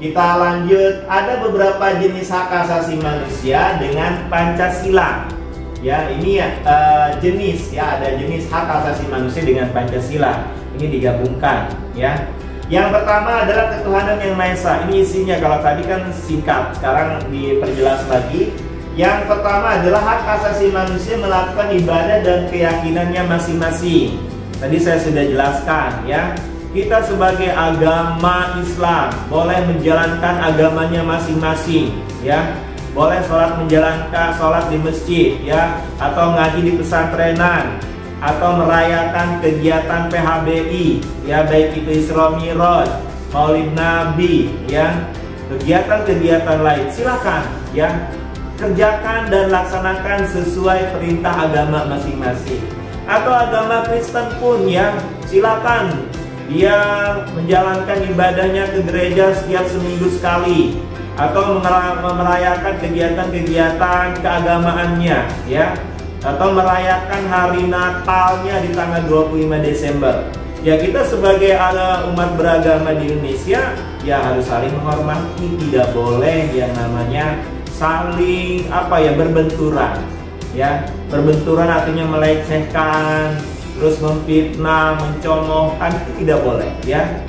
kita lanjut. Ada beberapa jenis hak asasi manusia dengan Pancasila. Ya, ini ya jenis ya, ada jenis hak asasi manusia dengan Pancasila. Ini digabungkan ya. Yang pertama adalah ketuhanan yang Maha Esa. Ini isinya, kalau tadi kan singkat, sekarang diperjelas lagi. Yang pertama adalah hak asasi manusia melakukan ibadah dan keyakinannya masing-masing. Tadi saya sudah jelaskan ya. Kita sebagai agama Islam boleh menjalankan agamanya masing-masing ya. Boleh menjalankan sholat di masjid ya, atau ngaji di pesantrenan, atau merayakan kegiatan PHBI ya, baik itu Isra Mi'raj, Maulid Nabi ya, kegiatan-kegiatan lain silakan ya. Kerjakan dan laksanakan sesuai perintah agama masing-masing. Atau agama Kristen pun ya, silakan dia menjalankan ibadahnya ke gereja setiap seminggu sekali, atau merayakan kegiatan-kegiatan keagamaannya ya, atau merayakan hari Natalnya di tanggal 25 Desember. Ya, kita sebagai umat beragama di Indonesia ya harus saling menghormati, tidak boleh yang namanya saling berbenturan ya. Berbenturan artinya melecehkan, terus memfitnah, mencomoohkan, itu tidak boleh ya.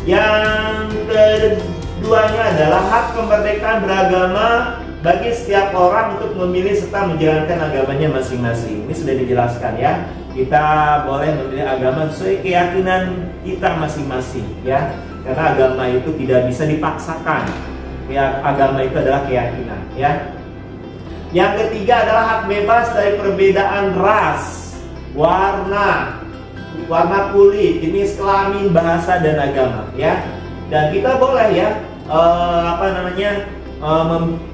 Yang keduanya adalah hak kemerdekaan beragama bagi setiap orang untuk memilih serta menjalankan agamanya masing-masing. Ini sudah dijelaskan ya. Kita boleh memilih agama sesuai keyakinan kita masing-masing ya. Karena agama itu tidak bisa dipaksakan. Ya, agama itu adalah keyakinan ya. Yang ketiga adalah hak bebas dari perbedaan ras, warna kulit, jenis kelamin, bahasa dan agama ya. Dan kita boleh ya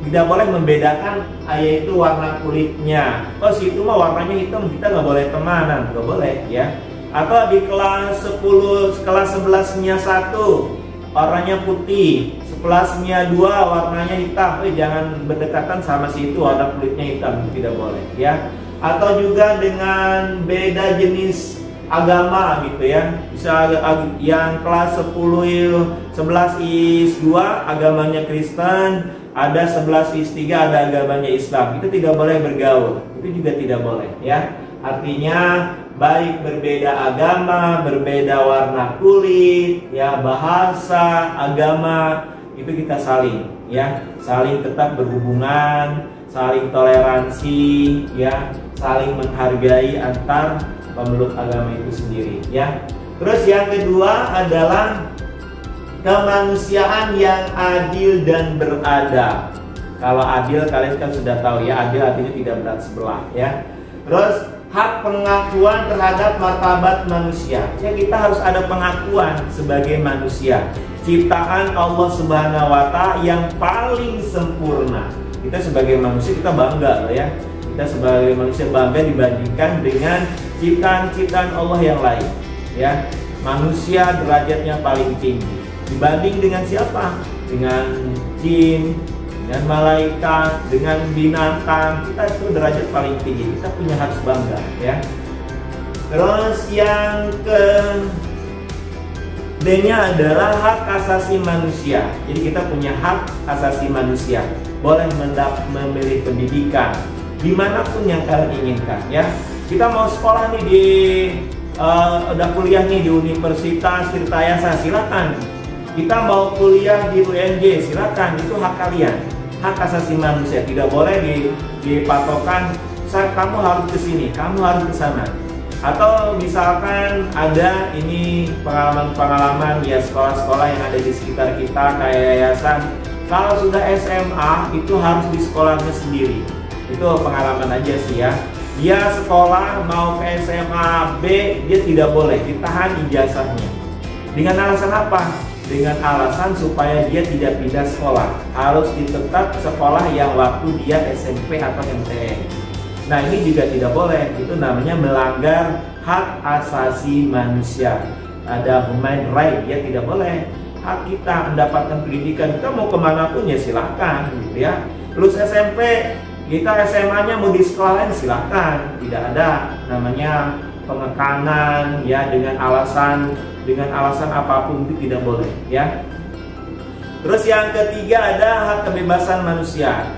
tidak boleh membedakan yaitu warna kulitnya. Oh, si itu mah warnanya hitam, kita nggak boleh temanan, nggak boleh ya. Atau di kelas 10, kelas 11-nya 1 warnanya putih, kelasnya 2 warnanya hitam, jangan berdekatan sama si itu warna kulitnya hitam, tidak boleh ya. Atau juga dengan beda jenis agama gitu ya, bisa yang kelas 11-2 agamanya Kristen, ada 11-3 ada agamanya Islam, itu tidak boleh bergaul, itu juga tidak boleh ya. Artinya baik berbeda agama, berbeda warna kulit ya, bahasa, agama, itu kita saling ya, saling tetap berhubungan, saling toleransi ya, saling menghargai antar pemeluk agama itu sendiri ya. Terus yang kedua adalah kemanusiaan yang adil dan beradab. Kalau adil kalian kan sudah tahu ya, adil artinya tidak berat sebelah ya. Terus hak pengakuan terhadap martabat manusia ya, kita harus ada pengakuan sebagai manusia, ciptaan Allah Subhanahu wa Ta'ala yang paling sempurna. Kita sebagai manusia kita bangga loh ya. Kita sebagai manusia bangga dibandingkan dengan ciptaan-ciptaan Allah yang lain ya. Manusia derajatnya paling tinggi dibanding dengan siapa? Dengan jin, dengan malaikat, dengan binatang. Kita itu derajat paling tinggi, kita punya harus bangga ya. Terus yang ke D-nya adalah hak asasi manusia. Jadi kita punya hak asasi manusia, boleh memilih pendidikan dimanapun yang kalian inginkan ya. Kita mau sekolah nih udah kuliah nih di Universitas Tirtayasa, silakan. Kita mau kuliah di UNJ, silakan, itu hak kalian, hak asasi manusia. Tidak boleh dipatokan, kamu harus ke sini, kamu harus ke sana. Atau misalkan ada ini pengalaman ya, sekolah-sekolah yang ada di sekitar kita kayak yayasan, kalau sudah SMA itu harus di sekolahnya sendiri. Itu pengalaman aja sih ya. Dia sekolah mau ke SMA B, dia tidak boleh, ditahan ijazahnya. Dengan alasan apa? Dengan alasan supaya dia tidak pindah sekolah, harus ditetap sekolah yang waktu dia SMP atau MTN. Nah, ini juga tidak boleh, itu namanya melanggar hak asasi manusia. Ada human right, ya tidak boleh. Hak kita mendapatkan pendidikan, kita mau kemana pun ya silahkan gitu ya. Lulus SMP, kita SMA-nya mau di sekolah lain silahkan, tidak ada namanya pengekanan ya dengan alasan apapun, itu tidak boleh ya. Terus yang ketiga ada hak kebebasan manusia.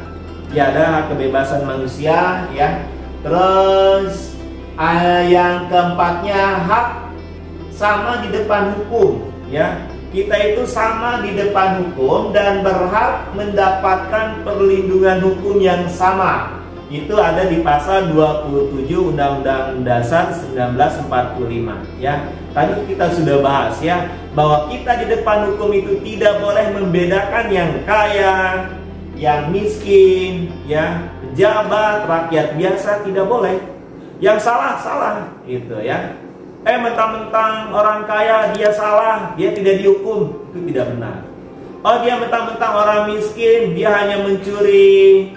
Ya, ada hak kebebasan manusia ya. Terus yang keempatnya hak sama di depan hukum ya. Kita itu sama di depan hukum dan berhak mendapatkan perlindungan hukum yang sama. Itu ada di pasal 27 Undang-Undang Dasar 1945 ya. Tadi kita sudah bahas ya, bahwa kita di depan hukum itu tidak boleh membedakan yang kaya, yang miskin, ya, pejabat, rakyat biasa, tidak boleh. Yang salah, salah gitu ya. Mentang-mentang orang kaya dia salah, dia tidak dihukum, itu tidak benar. Oh, dia mentang-mentang orang miskin, dia hanya mencuri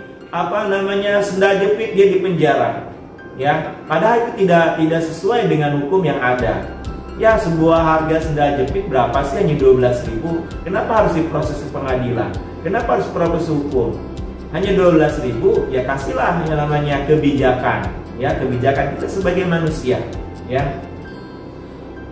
sendal jepit, dia dipenjara. Ya, padahal itu tidak sesuai dengan hukum yang ada. Ya, sebuah harga sendal jepit berapa sih? Hanya 12.000. Kenapa harus diproses ke pengadilan? Kenapa harus proses hukum? Hanya 12.000, ya kasihlah yang namanya kebijakan. Ya, kebijakan kita sebagai manusia. Ya.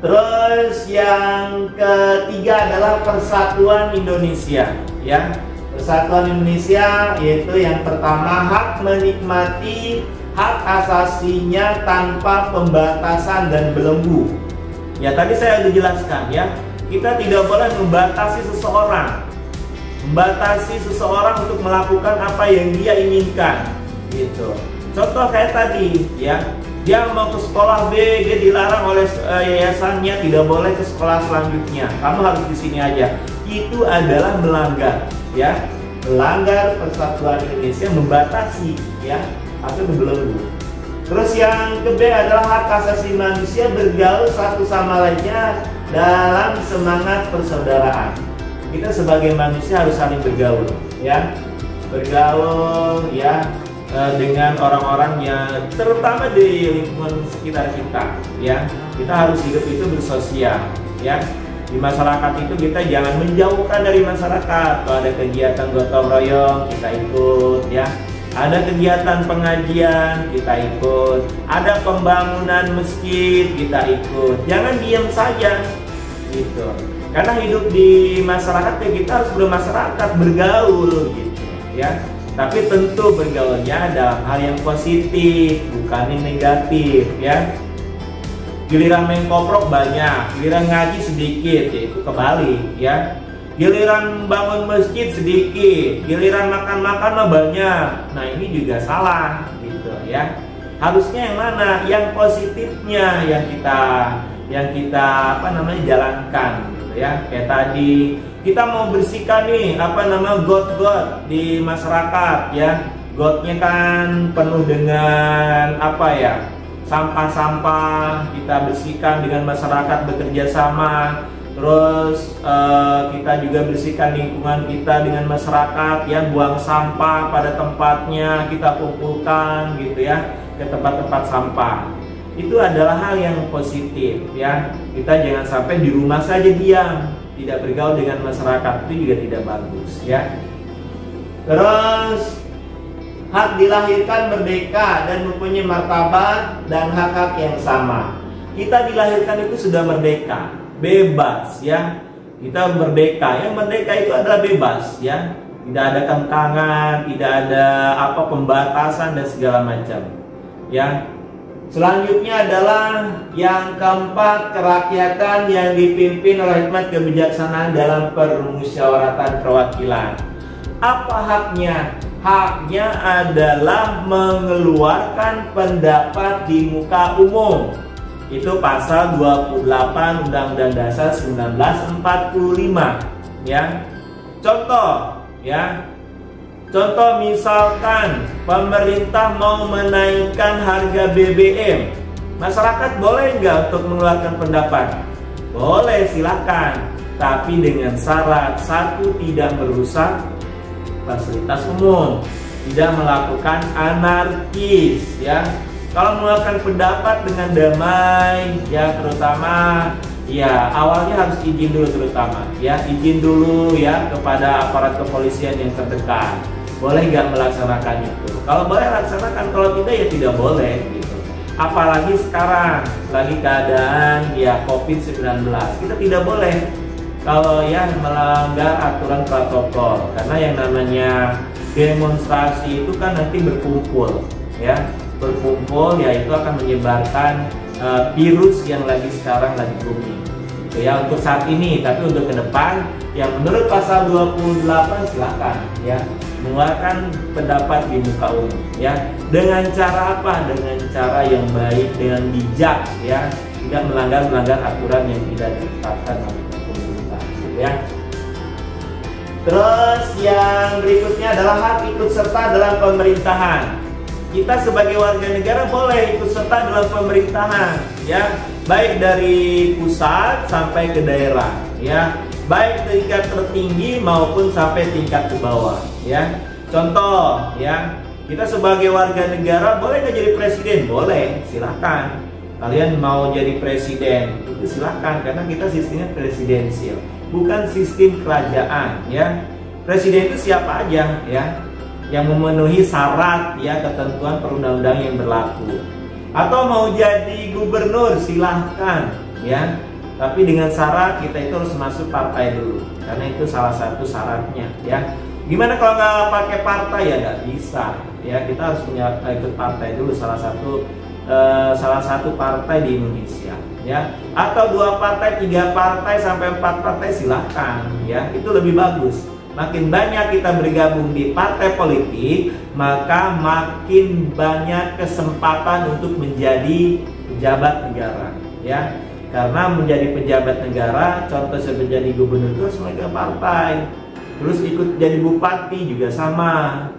Terus yang ketiga adalah Persatuan Indonesia. Ya, Persatuan Indonesia yaitu yang pertama hak menikmati hak asasinya tanpa pembatasan dan belenggu. Ya, tadi saya sudah jelaskan ya, kita tidak boleh membatasi seseorang untuk melakukan apa yang dia inginkan gitu. Contoh kayak tadi ya, dia mau ke sekolah B, dia dilarang oleh yayasannya, tidak boleh ke sekolah selanjutnya, kamu harus di sini aja. Itu adalah melanggar ya, melanggar Persatuan Indonesia, membatasi ya, atau membelenggu. Terus yang ke B adalah hak asasi manusia bergaul satu sama lainnya dalam semangat persaudaraan. Kita sebagai manusia harus saling bergaul ya, bergaul ya dengan orang-orang yang terutama di lingkungan sekitar kita ya. Kita harus hidup itu bersosial ya. Di masyarakat itu kita jangan menjauhkan dari masyarakat. Kalau ada kegiatan gotong royong kita ikut ya. Ada kegiatan pengajian kita ikut, ada pembangunan masjid kita ikut. Jangan diam saja gitu. Karena hidup di masyarakat ya, kita harus bermasyarakat, bergaul gitu ya. Tapi tentu bergaulnya dalam hal yang positif, bukan yang negatif ya. Giliran main koprok banyak, giliran ngaji sedikit, ya itu kebalik ya. Giliran bangun masjid sedikit, giliran makan-makan mah banyak. Nah, ini juga salah gitu ya. Harusnya yang mana? Yang positifnya yang kita jalankan gitu ya. Kayak tadi kita mau bersihkan nih got-got di masyarakat ya. Gotnya kan penuh dengan sampah-sampah. Kita bersihkan dengan masyarakat bekerja sama. Terus kita juga bersihkan lingkungan kita dengan masyarakat ya, buang sampah pada tempatnya, kita kumpulkan gitu ya ke tempat-tempat sampah. Itu adalah hal yang positif ya. Kita jangan sampai di rumah saja diam, tidak bergaul dengan masyarakat, itu juga tidak bagus ya. Terus hak dilahirkan merdeka dan mempunyai martabat dan hak-hak yang sama. Kita dilahirkan itu sudah merdeka, bebas ya, kita merdeka. Yang merdeka itu adalah bebas ya, tidak ada kenkangan, tidak ada pembatasan dan segala macam ya. Selanjutnya adalah yang keempat, kerakyatan yang dipimpin oleh hikmat kebijaksanaan dalam permusyawaratan perwakilan. Apa haknya? Haknya adalah mengeluarkan pendapat di muka umum. Itu pasal 28 Undang-Undang Dasar 1945 ya. Contoh misalkan pemerintah mau menaikkan harga BBM, masyarakat boleh nggak untuk mengeluarkan pendapat? Boleh, silakan, tapi dengan syarat satu, tidak merusak fasilitas umum, tidak melakukan anarkis ya. Kalau mengeluarkan pendapat dengan damai ya, terutama ya awalnya harus izin dulu, terutama ya, izin dulu ya kepada aparat kepolisian yang terdekat. Boleh nggak melaksanakan itu? Kalau boleh laksanakan, kalau tidak ya tidak boleh gitu. Apalagi sekarang lagi keadaan ya COVID-19, kita tidak boleh kalau ya melanggar aturan protokol, karena yang namanya demonstrasi itu kan nanti berkumpul ya, ya itu akan menyebarkan virus yang sekarang lagi booming gitu ya untuk saat ini. Tapi untuk ke depan yang menurut pasal 28 silakan ya mengeluarkan pendapat di muka umum ya, dengan cara apa? Dengan cara yang baik, dengan bijak ya, tidak melanggar aturan yang tidak ditetapkan oleh pemerintah gitu ya. Terus yang berikutnya adalah hak ikut serta dalam pemerintahan. Kita sebagai warga negara boleh ikut serta dalam pemerintahan ya, baik dari pusat sampai ke daerah ya, baik tingkat tertinggi maupun sampai tingkat ke bawah ya. Contoh ya, kita sebagai warga negara boleh nggak jadi presiden? Boleh, silahkan. Kalian mau jadi presiden itu silahkan, karena kita sistemnya presidensial, bukan sistem kerajaan ya. Presiden itu siapa aja ya, yang memenuhi syarat ya ketentuan perundang-undangan yang berlaku. Atau mau jadi gubernur silahkan ya, tapi dengan syarat kita itu harus masuk partai dulu, karena itu salah satu syaratnya ya. Gimana kalau nggak pakai partai? Ya nggak bisa ya, kita harus punya ikut partai dulu, salah satu partai di Indonesia ya, atau 2 partai, 3 partai sampai 4 partai silahkan ya, itu lebih bagus. Makin banyak kita bergabung di partai politik, maka makin banyak kesempatan untuk menjadi pejabat negara ya. Karena menjadi pejabat negara, contoh seperti jadi gubernur itu harus memegang partai, terus ikut jadi bupati juga sama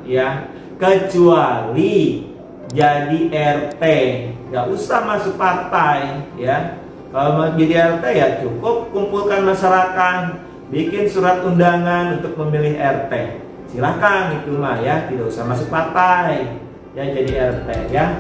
ya, kecuali jadi RT nggak usah masuk partai ya. Kalau mau jadi RT ya cukup kumpulkan masyarakat, bikin surat undangan untuk memilih RT, silahkan itu mah ya, tidak usah masuk partai ya jadi RT ya.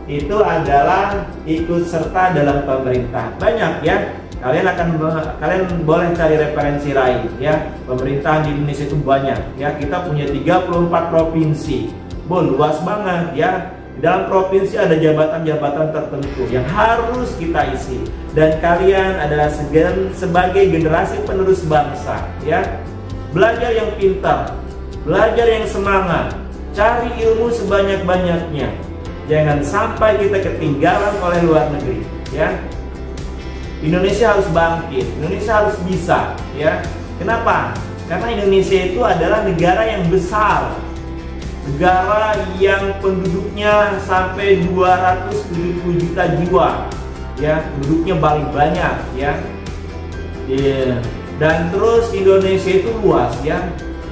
Itu adalah ikut serta dalam pemerintah. Banyak ya, kalian boleh cari referensi lain ya. Pemerintahan di Indonesia itu banyak ya, kita punya 34 provinsi, luas banget ya. Di dalam provinsi ada jabatan-jabatan tertentu yang harus kita isi, dan kalian adalah sebagai generasi penerus bangsa ya. Belajar yang pintar, belajar yang semangat, cari ilmu sebanyak-banyaknya. Jangan sampai kita ketinggalan oleh luar negeri ya. Indonesia harus bangkit, Indonesia harus bisa ya. Kenapa? Karena Indonesia itu adalah negara yang besar, negara yang penduduknya sampai 270 juta jiwa ya, penduduknya paling banyak ya. Dan terus Indonesia itu luas ya,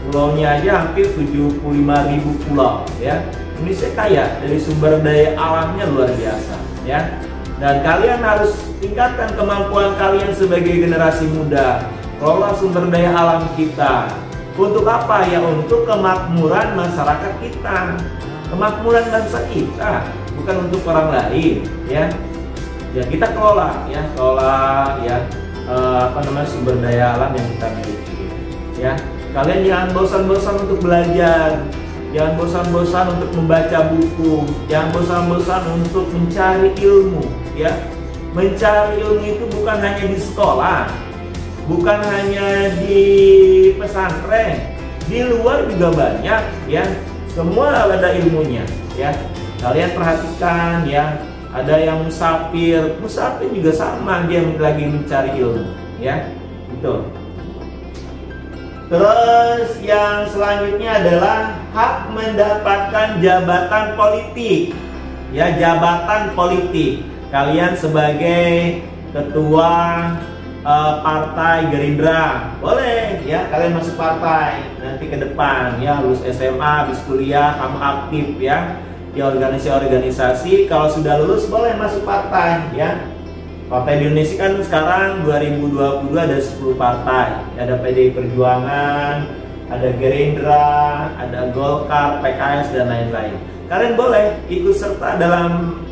pulaunya aja hampir 75.000 pulau ya. Indonesia kaya dari sumber daya alamnya luar biasa ya. Dan kalian harus tingkatkan kemampuan kalian sebagai generasi muda, kelola sumber daya alam kita. Untuk apa ya? Untuk kemakmuran masyarakat kita, kemakmuran bangsa kita, bukan untuk orang lain ya. Ya kita kelola ya, sumber daya alam yang kita miliki ya. Kalian jangan bosan-bosan untuk belajar, jangan bosan-bosan untuk membaca buku, jangan bosan-bosan untuk mencari ilmu ya. Mencari ilmu itu bukan hanya di sekolah, bukan hanya di pesantren, di luar juga banyak ya. Semua ada ilmunya ya. Kalian perhatikan ya, ada yang musafir juga sama, dia lagi mencari ilmu ya. Itu. Terus yang selanjutnya adalah hak mendapatkan jabatan politik ya, jabatan politik. Kalian sebagai ketua partai Gerindra boleh ya, kalian masuk partai nanti ke depan ya, lulus SMA, habis kuliah kamu aktif ya di organisasi. Kalau sudah lulus boleh masuk partai ya. Partai di Indonesia kan sekarang 2022 ada 10 partai. Ada PDI Perjuangan, ada Gerindra, ada Golkar, PKS dan lain-lain. Kalian boleh ikut serta dalam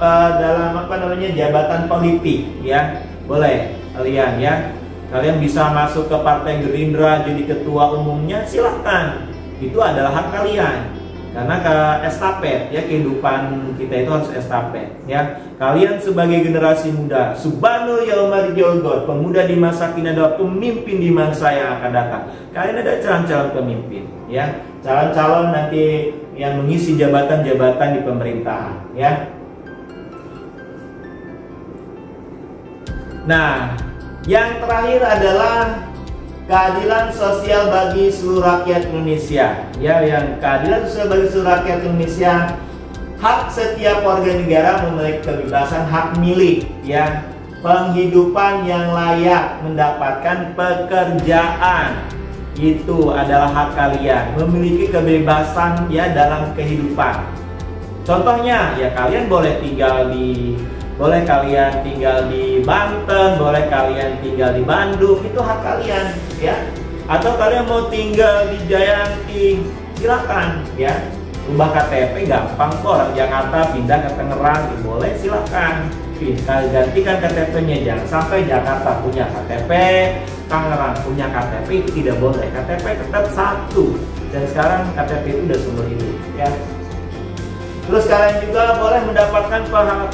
jabatan politik ya. Boleh kalian ya. Kalian bisa masuk ke Partai Gerindra jadi ketua umumnya, silahkan. Itu adalah hak kalian. Karena ke estafet ya, kehidupan kita itu harus estafet ya. Kalian sebagai generasi muda, subhanul yaumar jolgot, pemuda di masa kini adalah pemimpin di masa yang akan datang. Kalian ada calon-calon pemimpin ya, calon-calon nanti yang mengisi jabatan-jabatan di pemerintahan ya. Nah, yang terakhir adalah keadilan sosial bagi seluruh rakyat Indonesia. Ya, yang keadilan sosial bagi seluruh rakyat Indonesia, hak setiap warga negara memiliki kebebasan hak milik, ya, penghidupan yang layak, mendapatkan pekerjaan. Itu adalah hak kalian, memiliki kebebasan ya dalam kehidupan. Contohnya, ya kalian boleh kalian tinggal di Banten, boleh kalian tinggal di Bandung, itu hak kalian ya. Atau kalian mau tinggal di Jayanti, silakan ya. Ubah KTP gampang kok, orang Jakarta pindah ke Tangerang, boleh silakan. Gantikan KTP-nya, jangan sampai Jakarta punya KTP, Tangerang punya KTP, itu tidak boleh. KTP tetap satu, dan sekarang KTP itu udah seumur hidup ya. Terus kalian juga boleh mendapatkan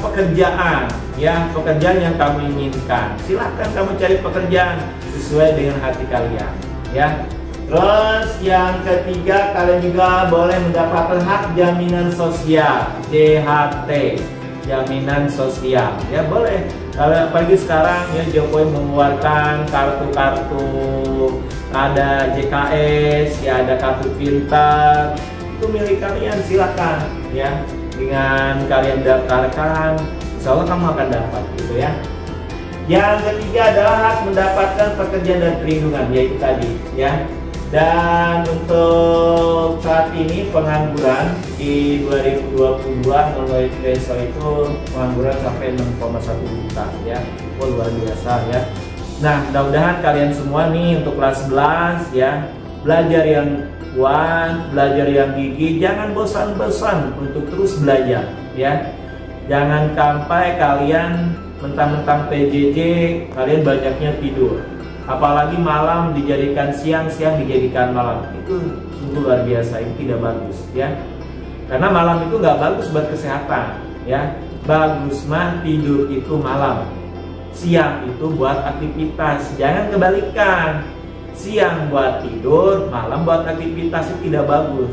pekerjaan ya, pekerjaan yang kamu inginkan. Silakan kamu cari pekerjaan sesuai dengan hati kalian ya. Terus yang ketiga, kalian juga boleh mendapatkan hak jaminan sosial, JHT, jaminan sosial ya, boleh. Kalau apalagi sekarang ya Jokowi mengeluarkan kartu-kartu, ada JKS ya, ada kartu pintar, itu milik kalian, silakan ya. Dengan kalian daftarkan, insya Allah kamu akan dapat gitu ya. Yang ketiga adalah hak mendapatkan pekerjaan dan perlindungan, yaitu tadi ya. Dan untuk saat ini pengangguran di 2022 mulai besok itu pengangguran sampai 6,1 juta ya. Oh, luar biasa ya. Nah, mudah-mudahan kalian semua nih untuk kelas 11 ya, belajar yang kuat, belajar yang gigih, jangan bosan-bosan untuk terus belajar ya. Jangan sampai kalian mentang-mentang PJJ kalian banyaknya tidur, apalagi malam dijadikan siang, siang dijadikan malam, itu sungguh luar biasa, itu tidak bagus ya. Karena malam itu nggak bagus buat kesehatan ya. Bagus mah tidur itu malam, siang itu buat aktivitas, jangan kebalikan. Siang buat tidur, malam buat aktivitas, itu tidak bagus.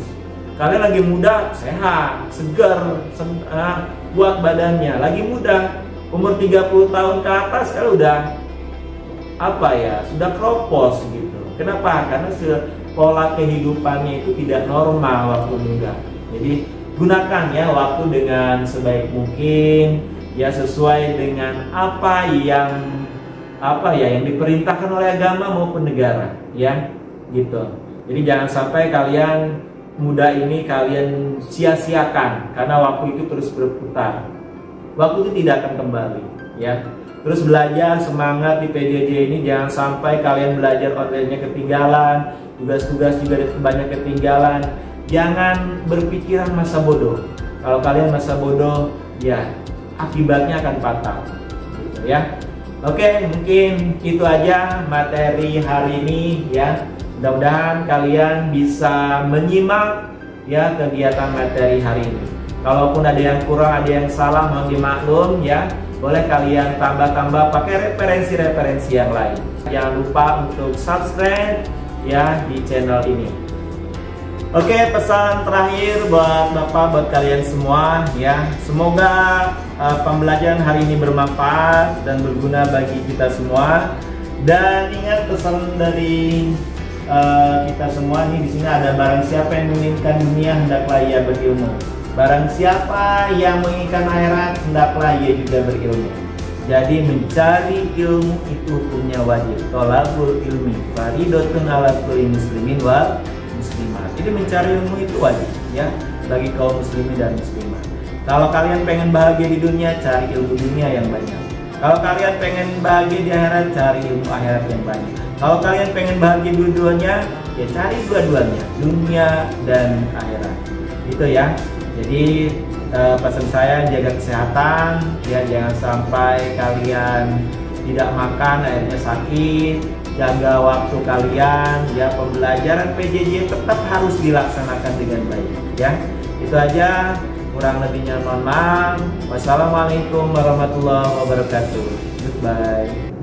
Kalian lagi muda, sehat, segar, buat badannya. Lagi muda, umur 30 tahun ke atas, kalian udah sudah kropos gitu. Kenapa? Karena pola kehidupannya itu tidak normal waktu muda. Jadi gunakan ya waktu dengan sebaik mungkin, ya sesuai dengan apa yang diperintahkan oleh agama maupun negara ya gitu. Jadi jangan sampai kalian muda ini kalian sia-siakan, karena waktu itu terus berputar, waktu itu tidak akan kembali ya. Terus belajar, semangat di PJJ ini, jangan sampai kalian belajar online-nya ketinggalan, tugas-tugas juga banyak ketinggalan. Jangan berpikiran masa bodoh. Kalau kalian masa bodoh ya akibatnya akan fatal gitu ya. Oke, mungkin itu aja materi hari ini ya. Mudah-mudahan kalian bisa menyimak ya kegiatan materi hari ini. Kalaupun ada yang kurang, ada yang salah, mohon dimaklum ya. Boleh kalian tambah-tambah pakai referensi-referensi yang lain. Jangan lupa untuk subscribe ya di channel ini. Oke, pesan terakhir buat Bapak, buat kalian semua ya. Semoga pembelajaran hari ini bermanfaat dan berguna bagi kita semua. Dan ingat pesan dari kita semua nih, di sini ada barang siapa yang menginginkan dunia hendaklah ia berilmu. Barang siapa yang menginginkan akhirat hendaklah ia juga berilmu. Jadi mencari ilmu itu hukumnya wajib. Thalabul ilmi faridotun ala kulli muslimin wal muslimat. Jadi mencari ilmu itu wajib ya bagi kaum muslimin dan muslimat. Kalau kalian pengen bahagia di dunia, cari ilmu dunia yang banyak. Kalau kalian pengen bahagia di akhirat, cari ilmu akhirat yang banyak. Kalau kalian pengen bahagia dua-duanya, ya cari dua-duanya, dunia dan akhirat. Itu ya. Jadi pesan saya, jaga kesehatan ya, jangan sampai kalian tidak makan akhirnya sakit. Jaga waktu kalian ya, pembelajaran PJJ tetap harus dilaksanakan dengan baik ya. Itu aja, kurang lebihnya mohon maaf. Wassalamualaikum warahmatullahi wabarakatuh. Goodbye.